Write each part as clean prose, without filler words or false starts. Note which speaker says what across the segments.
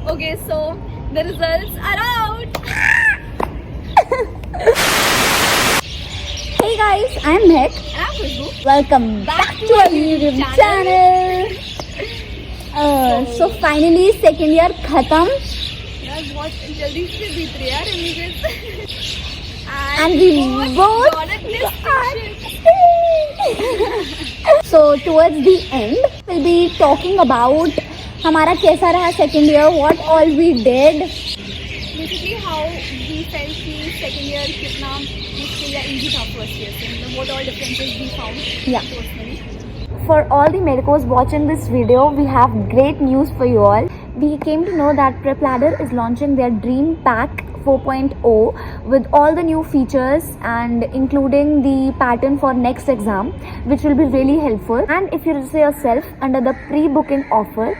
Speaker 1: Okay, so the results are out.
Speaker 2: Hey guys, I'm Nick.
Speaker 1: And I'm Khushbu.
Speaker 2: Welcome back to our YouTube channel. So finally second year खत्म
Speaker 1: यार बहुत जल्दी से बीत रही है यार images.
Speaker 2: and we both
Speaker 1: got a distinction.
Speaker 2: So towards the end we'll be talking about हमारा कैसा रहा second year, what all we did.
Speaker 1: Basically how we felt कि second year कितना मुश्किल या easy था first year से, मतलब what all differences we found
Speaker 2: Yeah.
Speaker 1: personally.
Speaker 2: For all the medicos watching this video, we have great news for you all. We came to know that Prep Ladder is launching their Dream Pack 4.0 with all the new features and including the pattern for next exam, which will be really helpful. And if you register yourself under the pre-booking offer,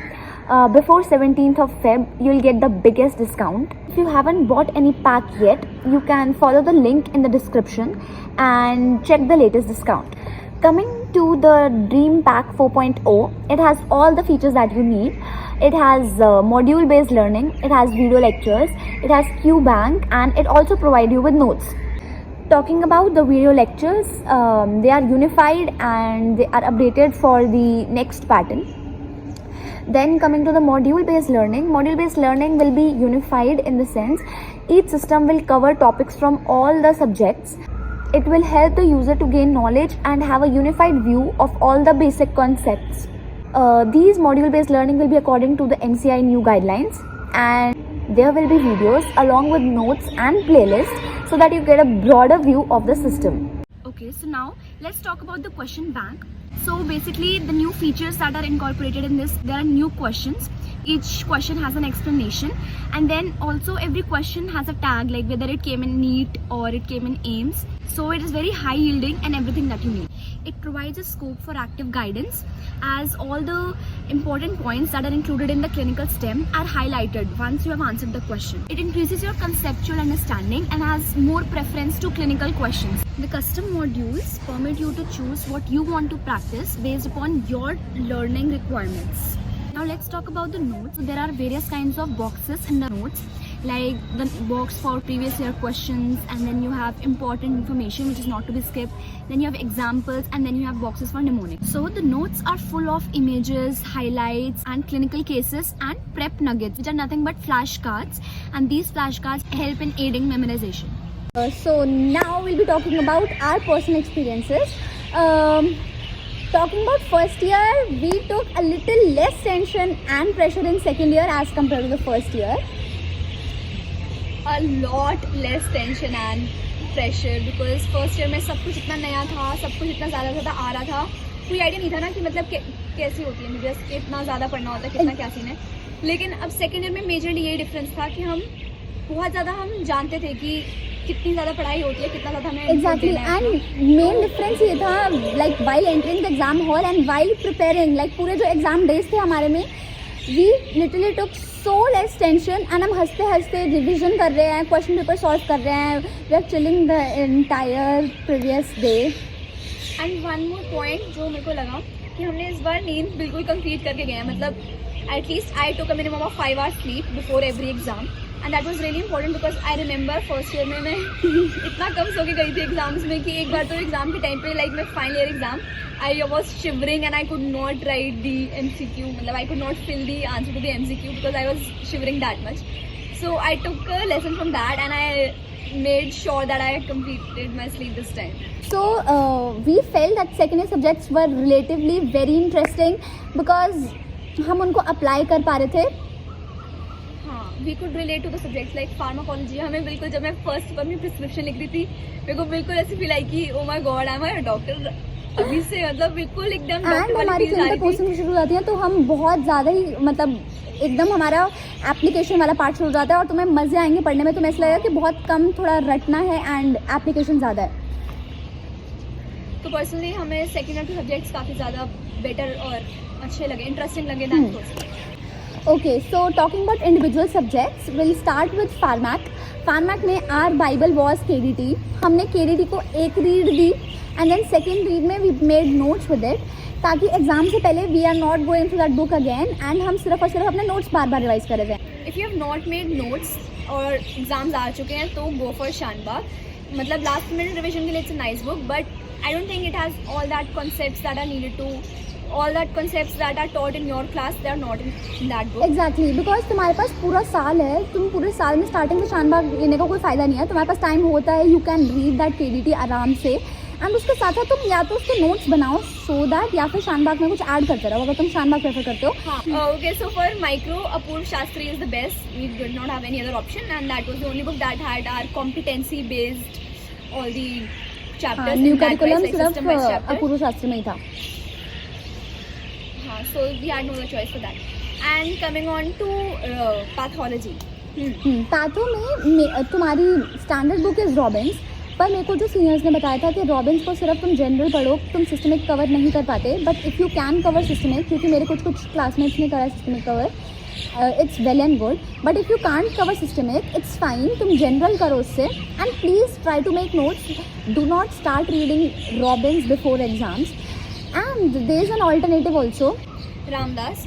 Speaker 2: before 17th of Feb, you'll get the biggest discount. If you haven't bought any pack yet, you can follow the link in the description and check the latest discount. Coming to the Dream Pack 4.0, it has all the features that you need. It has module based learning, it has video lectures, it has QBank, and it also provides you with notes. Talking about the video lectures, they are unified and they are updated for the next pattern. Then coming to the module based learning will be unified in the sense each system will cover topics from all the subjects. It will help the user to gain knowledge and have a unified view of all the basic concepts. These module based learning will be according to the MCI new guidelines, and there will be videos along with notes and playlists so that you get a broader view of the system.
Speaker 1: Okay, so now let's talk about the question bank. So basically the new features that are incorporated in this, there are new questions. Each question has an explanation, and then also every question has a tag, like whether it came in NEET or it came in AIMS. So it is very high yielding and everything that you need. It provides a scope for active guidance as all the important points that are included in the clinical STEM are highlighted once you have answered the question. It increases your conceptual understanding and has more preference to clinical questions. The custom modules permit you to choose what you want to practice based upon your learning requirements. Now let's talk about the notes. So there are various kinds of boxes in the notes, like the box for previous year questions, and then you have important information which is not to be skipped, then you have examples, and then you have boxes for mnemonics. So the notes are full of images, highlights, and clinical cases and prep nuggets, which are nothing but flashcards, and these flashcards help in aiding memorization.
Speaker 2: So now we'll be talking about our personal experiences. Talking about first year, we took a little less tension and pressure in second year as compared to the first year.
Speaker 1: A lot less tension and pressure because first year में सब कुछ इतना नया था, सब कुछ इतना ज़्यादा आ रहा था, कोई आइडिया नहीं था ना कि मतलब कैसी होती है MBBS, कितना ज़्यादा पढ़ना होता है, कितना क्या सीन है. लेकिन अब सेकेंड ईयर में मेजरली यही डिफरेंस था कि हम बहुत ज़्यादा हम जानते थे कि कितनी ज़्यादा पढ़ाई होती है, कितना ज़्यादा हमें
Speaker 2: Exactly, and main difference ये था like while entering the exam hall and while preparing, like पूरे जो exam days थे हमारे में, we literally took so less tension and हम हंसते हंसते रिविजन कर रहे हैं, क्वेश्चन पेपर सॉल्व कर रहे हैं, we are chilling the entire previous day.
Speaker 1: And one more point जो मेरे को लगा कि हमने इस बार नींद बिल्कुल कंप्लीट करके गए हैं, मतलब at least I took a minimum of 5 hours sleep before every exam. And that was really important because I remember first year में मैं इतना कम सो के गई थी एग्जाम्स में कि एक बार तो एग्जाम के टाइम पे लाइक मैं final year exam I was shivering and I could not write the MCQ, मतलब I could not fill the answer to the MCQ because I was shivering that much. So I took a lesson from that and I made sure that I completed my sleep this time.
Speaker 2: So we felt that second year subjects were relatively very interesting because हम उनको apply कर पा रहे थे.
Speaker 1: We could relate to the subjects like pharmacology. हमें बिल्कुल जब मैं फर्स्ट पर अपनी प्रिस्क्रिप्शन लिख रही थी मेरे को बिल्कुल ऐसी फील आई कि oh my God I am a doctor अभी से, मतलब बिल्कुल एकदम
Speaker 2: एंड हमारी क्लिनिकल पोस्टिंग शुरू हो जाती है तो हम बहुत ज़्यादा ही मतलब एकदम हमारा एप्लीकेशन वाला पार्ट शुरू हो जाता है और तुम्हें मज़े आएंगे पढ़ने में. तुम्हें ऐसा लगेगा कि बहुत कम थोड़ा रटना है एंड एप्लीकेशन ज़्यादा है.
Speaker 1: तो पर्सनली हमें सेकेंड ईयर के सब्जेक्ट्स काफ़ी ज़्यादा बेटर और अच्छे लगे, इंटरेस्टिंग लगे than first.
Speaker 2: Okay, so talking about individual subjects, we'll start with Pharmac. Pharmac में our Bible was KDT. हमने KDT को एक read the and then second read में we made notes with it. ताकि एग्जाम से पहले we are not going through that book again and हम सिर्फ और सिर्फ अपने नोट्स बार बार रिवाइज कर रहे थे.
Speaker 1: If you have not made notes और एग्जाम्स आ चुके हैं तो गो फॉर शानबाग. मतलब लास्ट मिनट रिविजन के लिए it's a nice book, but I don't think it has all that concepts that are needed to, all that concepts that are taught in your class, they are not in that book.
Speaker 2: Exactly, because तुम्हारे पास पूरा साल है, तुम पूरे साल में starting से शानबाग लेने का कोई फ़ायदा नहीं है. तुम्हारे पास टाइम होता है, you can read that KDT आराम से, एंड उसके साथ साथ तुम या तो उसके नोट्स बनाओ सो दैट, या फिर शानबाग में कुछ ऐड करते रहो अगर तुम शानबाग प्रेफर करते हो.
Speaker 1: हाँ. Okay, so for micro, Apurv Shastri is the best. We did not have any other option, and that was the only book that had our competency based all the chapters.
Speaker 2: New
Speaker 1: in that wise,
Speaker 2: curriculum
Speaker 1: like system based
Speaker 2: सिर्फ
Speaker 1: chapters.
Speaker 2: अपूर्व शास्त्री में ही था.
Speaker 1: So we had no other choice for that. And coming on to pathology.
Speaker 2: Patho में तुम्हारी standard book is Robins, पर मेरे को जो seniors ने बताया था कि रॉबिन्स को सिर्फ तुम जनरल पढ़ो, तुम सिस्टमिक कवर नहीं कर पाते. But if you can cover systemic, क्योंकि मेरे कुछ क्लासमेट्स ने करा systemic cover, it's well and good. But if you can't cover systemic, it's fine, तुम जनरल करो उससे. And please try to make notes, do not start reading Robbins before exams. And there is an alternative also.
Speaker 1: Ramdas.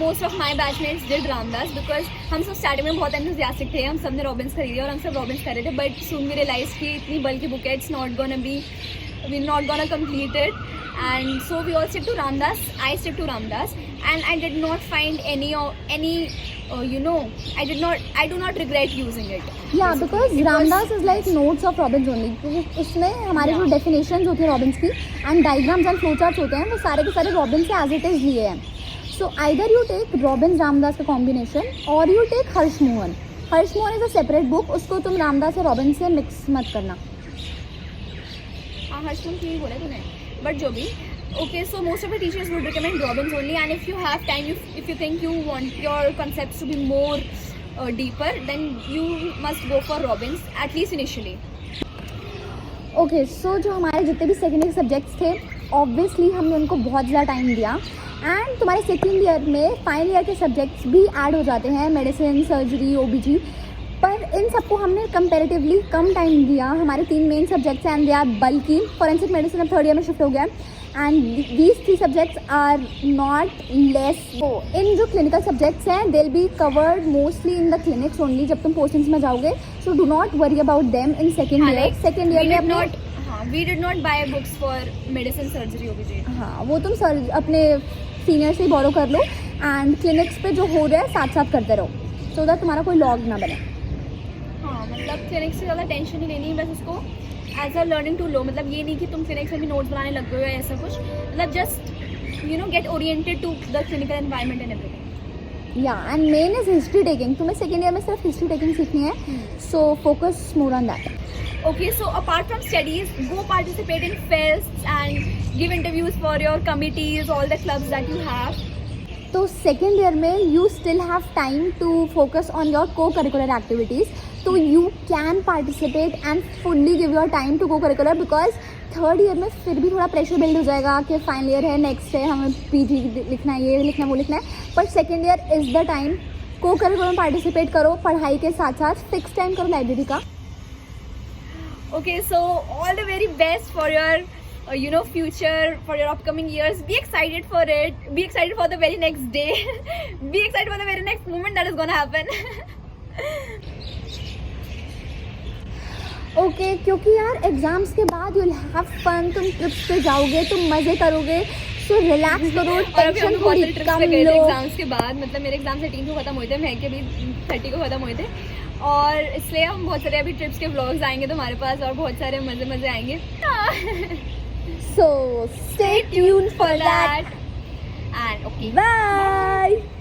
Speaker 1: Most of my batchmates did Ramdas because हम सब starting में बहुत enthusiastic थे. हम सब ने रॉबिन्स खरीदे और हम सब रॉबिन्स कर रहे थे. बट soon we realized कि इतनी बल्कि बुक है, it's not gonna be, we're not gonna complete it. And so we all stick to Ramdas. I stick to Ramdas, and I did not find any I do not regret using it.
Speaker 2: Yeah, because Ramdas is like notes of Robbins only. क्योंकि उसमें हमारे जो definitions होती है Robbins की and diagrams and flowcharts होते हैं, वो सारे के सारे Robbins से as it is लिए हैं. So either you take Robbins Ramdas का combination or you take Harsh Mohan. Harsh Mohan is a separate book. उसको तुम Ramdas और Robbins से mix मत करना.
Speaker 1: हाँ, हर्ष मोहन ठीक बोला तूने. बट जो भी, okay, so most of the teachers would recommend Robbins only, and if you have time, if you think you want your concepts to be more deeper, then you must go for Robbins, at least initially.
Speaker 2: Okay, so जो हमारे जितने भी secondary subjects थे, obviously हमने उनको बहुत ज़्यादा time दिया. एंड तुम्हारे सेकेंड ईयर में फाइनल ईयर के सब्जेक्ट्स भी ऐड हो जाते हैं, मेडिसिन, सर्जरी, OBG. पर इन सबको हमने कंपेरेटिवली कम टाइम दिया. हमारे 3 मेन सब्जेक्ट्स हैं and they are bulky. Forensic medicine अब थर्ड ईयर में शिफ्ट हो गया and these 3 subjects are not less. इन जो क्लिनिकल सब्जेक्ट्स हैं, they will be covered mostly in the clinics only जब तुम पोस्टिंग्स में जाओगे. So do not worry about them in second year. Second year में
Speaker 1: we did not buy books for medicine, surgery, OBG.
Speaker 2: हाँ, वो तुम अपने सीनियर से ही बोरो कर लो एंड क्लिनिक्स पे जो हो रहा है साथ साथ करते रहो, सो दैट तुम्हारा कोई लॉग ना बने.
Speaker 1: हाँ, मतलब क्लिनिक्स से ज़्यादा टेंशन नहीं लेनी है, बस उसको as a learning to low. मतलब ये नहीं कि तुम क्लिनिक्स में भी नोट्स बनाने लग गए हो या ऐसा कुछ. मतलब just get oriented to the clinical environment and everything.
Speaker 2: या and main is history taking. तुम्हें सेकेंड ईयर में सिर्फ हिस्ट्री टेकिंग सीखनी है, so focus more on that.
Speaker 1: Okay, so apart from studies, go participate in fests and give interviews for your committees, all the clubs that you have.
Speaker 2: तो second year में you still have time to focus on your co curricular activities. तो you can participate and fully give your time to co curricular, because third year में फिर भी थोड़ा pressure build हो जाएगा कि फाइनल ईयर है, नेक्स्ट है, हमें PG लिखना है, ये लिखना है, वो लिखना है. पर second year is the time. को करिकुलर में पार्टिसिपेट करो, पढ़ाई के साथ साथ फिक्स टाइम करो लाइब्रेरी का.
Speaker 1: Okay, so all the very best for your future, for your upcoming years. Be excited for it. Be excited for the very next day. Be excited for the very next moment that is gonna happen.
Speaker 2: Okay, क्योंकि यार exams के बाद you'll have fun. तुम trips पे जाओगे, तुम मजे करोगे, सो रिलैक्स करो, टेंशन थोड़ी कम लो.
Speaker 1: एग्जाम्स के बाद, मतलब मेरे एग्जाम 18 को खत्म हुए थे, मैं के भी 30 को खत्म हुए थे, और इसलिए हम बहुत सारे अभी ट्रिप्स के व्लॉग्स आएंगे तुम्हारे पास और बहुत सारे मजे आएंगे.
Speaker 2: So stay tuned for that.
Speaker 1: And okay,
Speaker 2: Bye.